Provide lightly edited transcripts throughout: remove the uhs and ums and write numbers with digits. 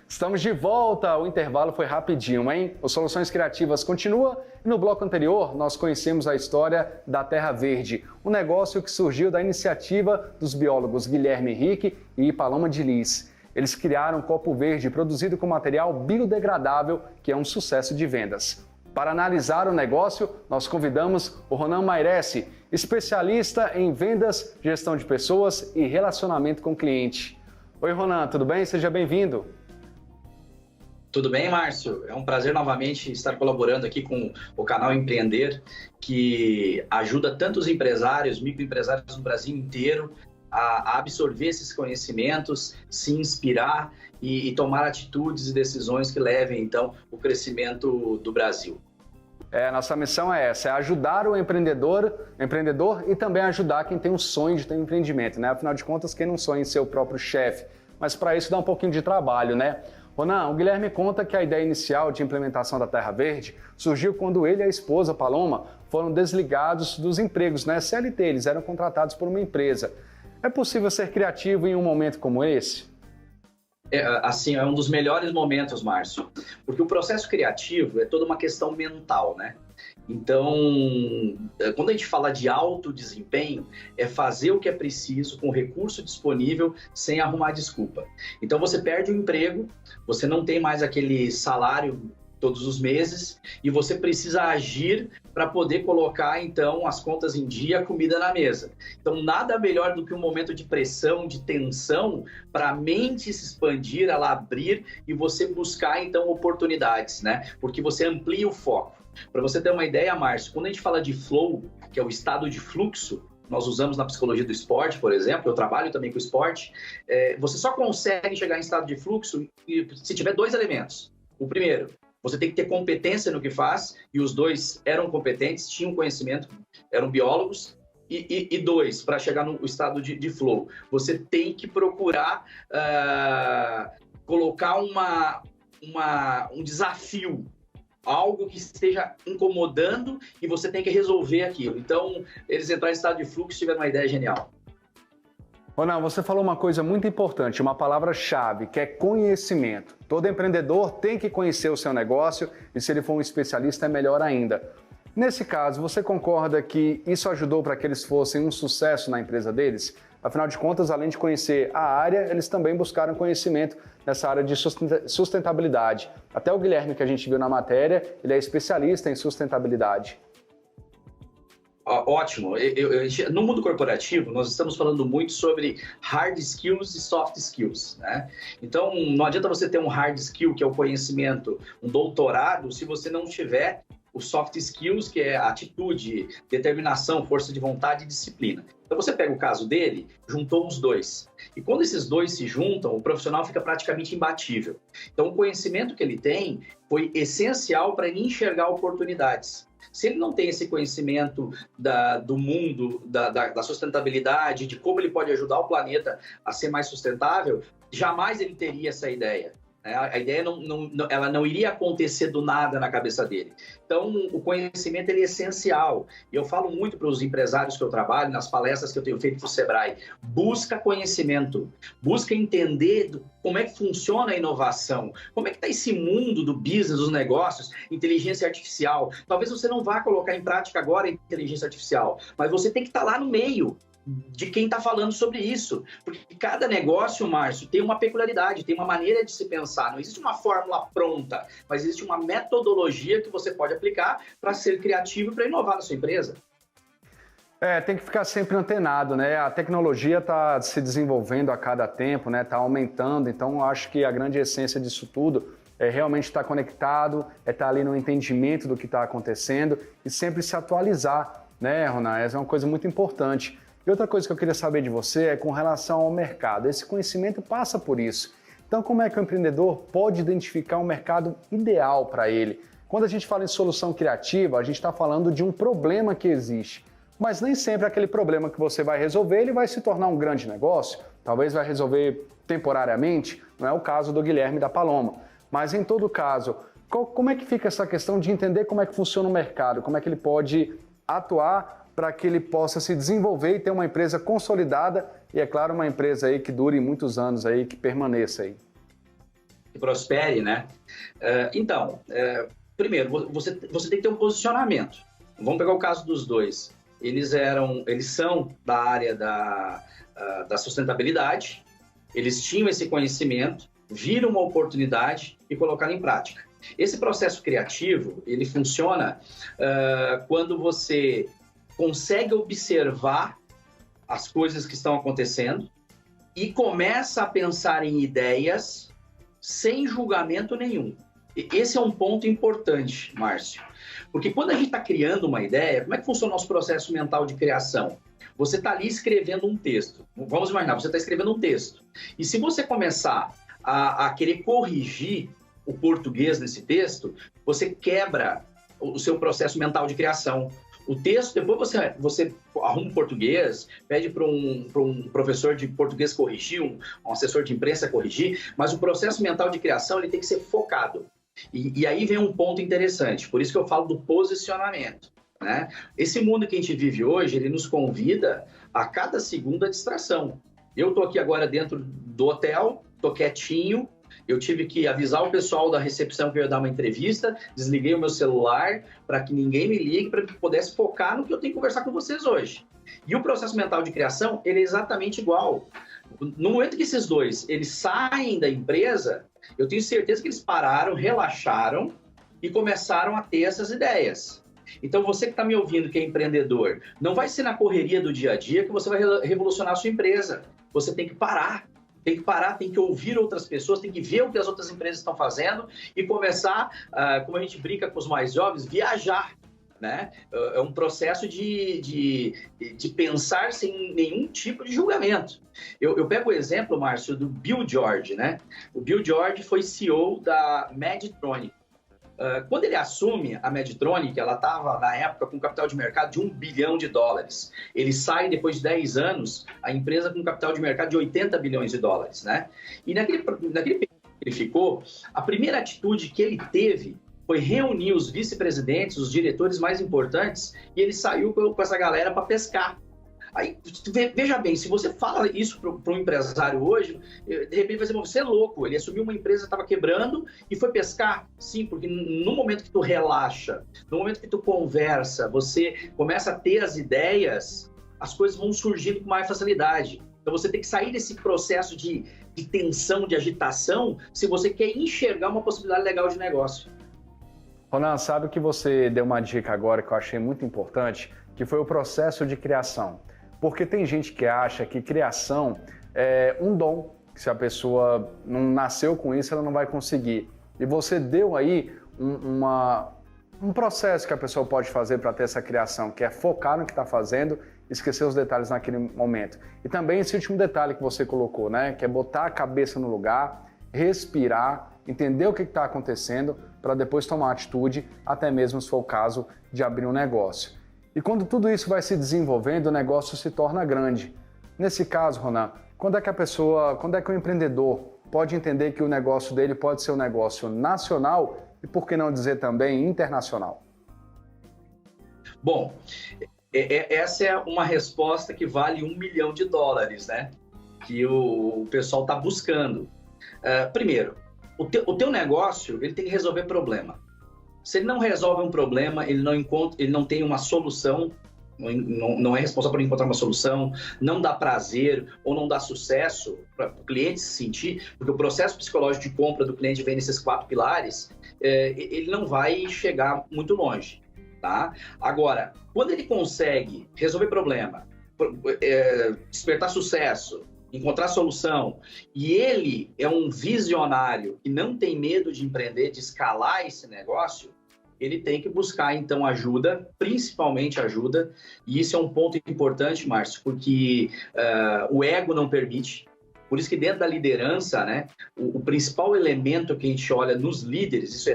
Estamos de volta, o intervalo foi rapidinho, hein? O Soluções Criativas continua e no bloco anterior nós conhecemos a história da Terra Verde, um negócio que surgiu da iniciativa dos biólogos Guilherme Henrique e Paloma de Lis. Eles criaram um copo verde produzido com material biodegradável, que é um sucesso de vendas. Para analisar o negócio, nós convidamos o Ronan Mairesse, especialista em vendas, gestão de pessoas e relacionamento com o cliente. Oi, Ronan, tudo bem? Seja bem-vindo. Tudo bem, Márcio? É um prazer novamente estar colaborando aqui com o canal Empreender, que ajuda tantos empresários, microempresários no Brasil inteiro a absorver esses conhecimentos, se inspirar e tomar atitudes e decisões que levem, então, o crescimento do Brasil. Nossa missão é essa, é ajudar o empreendedor e também ajudar quem tem um sonho de ter um empreendimento, né? Afinal de contas, quem não sonha em ser o próprio chefe? Mas para isso dá um pouquinho de trabalho, né? Ronan, o Guilherme conta que a ideia inicial de implementação da Terra Verde surgiu quando ele e a esposa, Paloma, foram desligados dos empregos, né? CLT, eles eram contratados por uma empresa. É possível ser criativo em um momento como esse? É um dos melhores momentos, Márcio, porque o processo criativo é toda uma questão mental, né? Então, quando a gente fala de alto desempenho, é fazer o que é preciso com o recurso disponível sem arrumar desculpa. Então, você perde o emprego, você não tem mais aquele salário todos os meses e você precisa agir para poder colocar, então, as contas em dia, a comida na mesa. Então, nada melhor do que um momento de pressão, de tensão, para a mente se expandir, ela abrir e você buscar, então, oportunidades, né? Porque você amplia o foco. Para você ter uma ideia, Márcio, quando a gente fala de flow, que é o estado de fluxo, nós usamos na psicologia do esporte, por exemplo, eu trabalho também com esporte, você só consegue chegar em estado de fluxo se tiver dois elementos. O primeiro, você tem que ter competência no que faz, e os dois eram competentes, tinham conhecimento, eram biólogos. E dois, para chegar no estado de flow, você tem que procurar colocar um desafio, algo que esteja incomodando e você tem que resolver aquilo. Então, eles entraram em estado de fluxo e tiveram uma ideia genial. Ronan, você falou uma coisa muito importante, uma palavra-chave, que é conhecimento. Todo empreendedor tem que conhecer o seu negócio e se ele for um especialista é melhor ainda. Nesse caso, você concorda que isso ajudou para que eles fossem um sucesso na empresa deles? Afinal de contas, além de conhecer a área, eles também buscaram conhecimento nessa área de sustentabilidade. Até o Guilherme, que a gente viu na matéria, ele é especialista em sustentabilidade. Ótimo. No mundo corporativo, nós estamos falando muito sobre hard skills e soft skills, né? Então, não adianta você ter um hard skill, que é o conhecimento, um doutorado, se você não tiver os soft skills, que é atitude, determinação, força de vontade e disciplina. Então, você pega o caso dele, juntou os dois. E quando esses dois se juntam, o profissional fica praticamente imbatível. Então, o conhecimento que ele tem foi essencial para ele enxergar oportunidades. Se ele não tem esse conhecimento do mundo, da sustentabilidade, de como ele pode ajudar o planeta a ser mais sustentável, jamais ele teria essa ideia. A ideia ela não iria acontecer do nada na cabeça dele. Então, o conhecimento ele é essencial. E eu falo muito para os empresários que eu trabalho, nas palestras que eu tenho feito para o Sebrae, busca conhecimento, busca entender como é que funciona a inovação, como é que está esse mundo do business, dos negócios, inteligência artificial. Talvez você não vá colocar em prática agora a inteligência artificial, mas você tem que estar lá no meio de quem está falando sobre isso. Porque cada negócio, Márcio, tem uma peculiaridade, tem uma maneira de se pensar. Não existe uma fórmula pronta, mas existe uma metodologia que você pode aplicar para ser criativo e para inovar na sua empresa. Tem que ficar sempre antenado, né? A tecnologia está se desenvolvendo a cada tempo, né? Está aumentando, então eu acho que a grande essência disso tudo é realmente estar conectado, é estar ali no entendimento do que está acontecendo e sempre se atualizar, né, Ronan? Essa é uma coisa muito importante. E outra coisa que eu queria saber de você é com relação ao mercado. Esse conhecimento passa por isso. Então, como é que o empreendedor pode identificar um mercado ideal para ele? Quando a gente fala em solução criativa, a gente está falando de um problema que existe. Mas nem sempre aquele problema que você vai resolver, ele vai se tornar um grande negócio. Talvez vai resolver temporariamente, não é o caso do Guilherme e da Paloma. Mas em todo caso, como é que fica essa questão de entender como é que funciona o mercado? Como é que ele pode atuar para que ele possa se desenvolver e ter uma empresa consolidada e, é claro, uma empresa aí que dure muitos anos aí, que permaneça aí. prospere, né? Então, primeiro, você tem que ter um posicionamento. Vamos pegar o caso dos dois. Eles são da área da sustentabilidade, eles tinham esse conhecimento, viram uma oportunidade e colocaram em prática. Esse processo criativo, ele funciona quando você consegue observar as coisas que estão acontecendo e começa a pensar em ideias sem julgamento nenhum. Esse é um ponto importante, Márcio, porque quando a gente está criando uma ideia, como é que funciona o nosso processo mental de criação? Você está ali escrevendo um texto. Vamos imaginar, você está escrevendo um texto. E se você começar a querer corrigir o português nesse texto, você quebra o seu processo mental de criação. O texto, depois você arruma um português, pede para um professor de português corrigir, um assessor de imprensa corrigir, mas o processo mental de criação ele tem que ser focado. E aí vem um ponto interessante, por isso que eu falo do posicionamento, né? Esse mundo que a gente vive hoje, ele nos convida a cada segundo a distração. Eu estou aqui agora dentro do hotel, estou quietinho, eu tive que avisar o pessoal da recepção que eu ia dar uma entrevista, desliguei o meu celular para que ninguém me ligue, para que eu pudesse focar no que eu tenho que conversar com vocês hoje. E o processo mental de criação, ele é exatamente igual. No momento que esses dois, eles saem da empresa, eu tenho certeza que eles pararam, relaxaram e começaram a ter essas ideias. Então, você que está me ouvindo, que é empreendedor, não vai ser na correria do dia a dia que você vai revolucionar a sua empresa. Você tem que parar. Tem que ouvir outras pessoas, tem que ver o que as outras empresas estão fazendo e começar, como a gente brinca com os mais jovens, viajar, né? É um processo de pensar sem nenhum tipo de julgamento. Eu pego o exemplo, Márcio, do Bill George, né? O Bill George foi CEO da Medtronic. Quando ele assume a Medtronic, ela estava, na época, com um capital de mercado de $1 bilhão. Ele sai, depois de 10 anos, a empresa com um capital de mercado de $80 bilhões, né? E naquele período que ele ficou, a primeira atitude que ele teve foi reunir os vice-presidentes, os diretores mais importantes, e ele saiu com essa galera para pescar. Aí, veja bem, se você fala isso para um empresário hoje, de repente vai dizer, você é louco, ele assumiu uma empresa que estava quebrando e foi pescar. Sim, porque no momento que tu relaxa, no momento que tu conversa, você começa a ter as ideias, as coisas vão surgindo com mais facilidade. Então você tem que sair desse processo de tensão, de agitação, se você quer enxergar uma possibilidade legal de negócio. Ronan, sabe que você deu uma dica agora que eu achei muito importante, que foi o processo de criação. Porque tem gente que acha que criação é um dom, que se a pessoa não nasceu com isso, ela não vai conseguir. E você deu aí um processo que a pessoa pode fazer para ter essa criação, que é focar no que está fazendo, esquecer os detalhes naquele momento. E também esse último detalhe que você colocou, né? Que é botar a cabeça no lugar, respirar, entender o que está acontecendo, para depois tomar atitude, até mesmo se for o caso de abrir um negócio. E quando tudo isso vai se desenvolvendo, o negócio se torna grande. Nesse caso, Ronan, quando é que o empreendedor pode entender que o negócio dele pode ser um negócio nacional e, por que não dizer também, internacional? Bom, essa é uma resposta que vale $1 milhão, né? Que o pessoal está buscando. Primeiro, o teu negócio ele tem que resolver problema. Se ele não resolve um problema, ele não tem uma solução, não é responsável por encontrar uma solução, não dá prazer ou não dá sucesso para o cliente se sentir, porque o processo psicológico de compra do cliente vem nesses 4 pilares, ele não vai chegar muito longe, tá? Agora, quando ele consegue resolver problema, despertar sucesso, encontrar solução, e ele é um visionário que não tem medo de empreender, de escalar esse negócio, ele tem que buscar, então, ajuda, principalmente ajuda, e isso é um ponto importante, Márcio, porque o ego não permite. Por isso que dentro da liderança, né, o principal elemento que a gente olha nos líderes, isso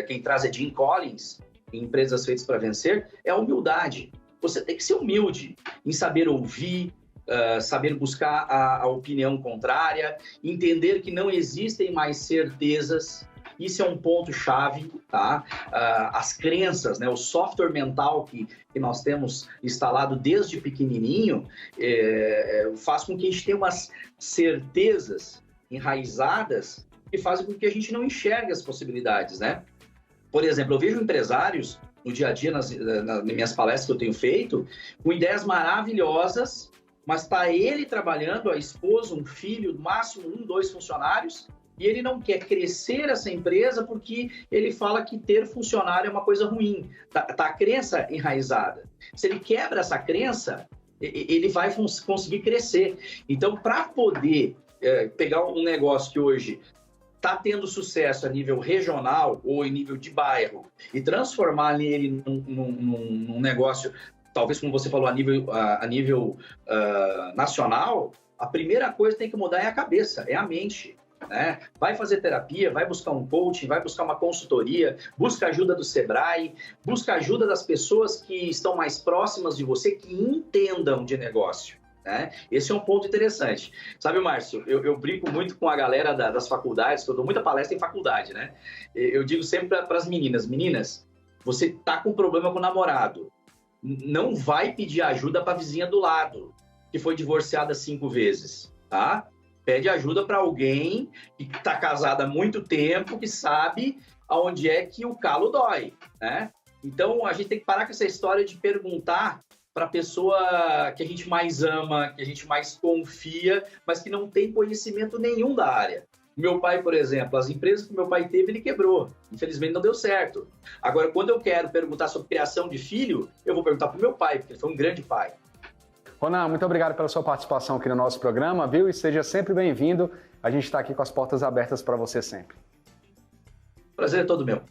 quem traz é Jim Collins, em Empresas Feitas para Vencer, é a humildade. Você tem que ser humilde em saber ouvir, saber buscar a opinião contrária, entender que não existem mais certezas. Isso é um ponto-chave, tá? As crenças, né? O software mental que nós temos instalado desde pequenininho faz com que a gente tenha umas certezas enraizadas que fazem com que a gente não enxergue as possibilidades, né? Por exemplo, eu vejo empresários no dia a dia, nas minhas palestras que eu tenho feito, com ideias maravilhosas, mas está ele trabalhando, a esposa, um filho, no máximo 1, 2 funcionários, e ele não quer crescer essa empresa porque ele fala que ter funcionário é uma coisa ruim. Tá a crença enraizada. Se ele quebra essa crença, ele vai conseguir crescer. Então, para poder pegar um negócio que hoje está tendo sucesso a nível regional ou em nível de bairro e transformar ele num negócio, talvez como você falou, a nível nacional, a primeira coisa que tem que mudar é a cabeça, é a mente. Né? Vai fazer terapia, vai buscar um coaching, vai buscar uma consultoria, busca ajuda do Sebrae, busca ajuda das pessoas que estão mais próximas de você, que entendam de negócio. Né? Esse é um ponto interessante. Sabe, Márcio, eu brinco muito com a galera das faculdades, que eu dou muita palestra em faculdade, né? Eu digo sempre para as meninas, você tá com problema com o namorado, não vai pedir ajuda para a vizinha do lado, que foi divorciada 5 vezes, tá? Pede ajuda para alguém que está casado há muito tempo, que sabe aonde é que o calo dói, né? Então, a gente tem que parar com essa história de perguntar para a pessoa que a gente mais ama, que a gente mais confia, mas que não tem conhecimento nenhum da área. Meu pai, por exemplo, as empresas que meu pai teve, ele quebrou. Infelizmente, não deu certo. Agora, quando eu quero perguntar sobre criação de filho, eu vou perguntar para o meu pai, porque ele foi um grande pai. Ronan, muito obrigado pela sua participação aqui no nosso programa, viu? E seja sempre bem-vindo. A gente está aqui com as portas abertas para você sempre. Prazer é todo meu.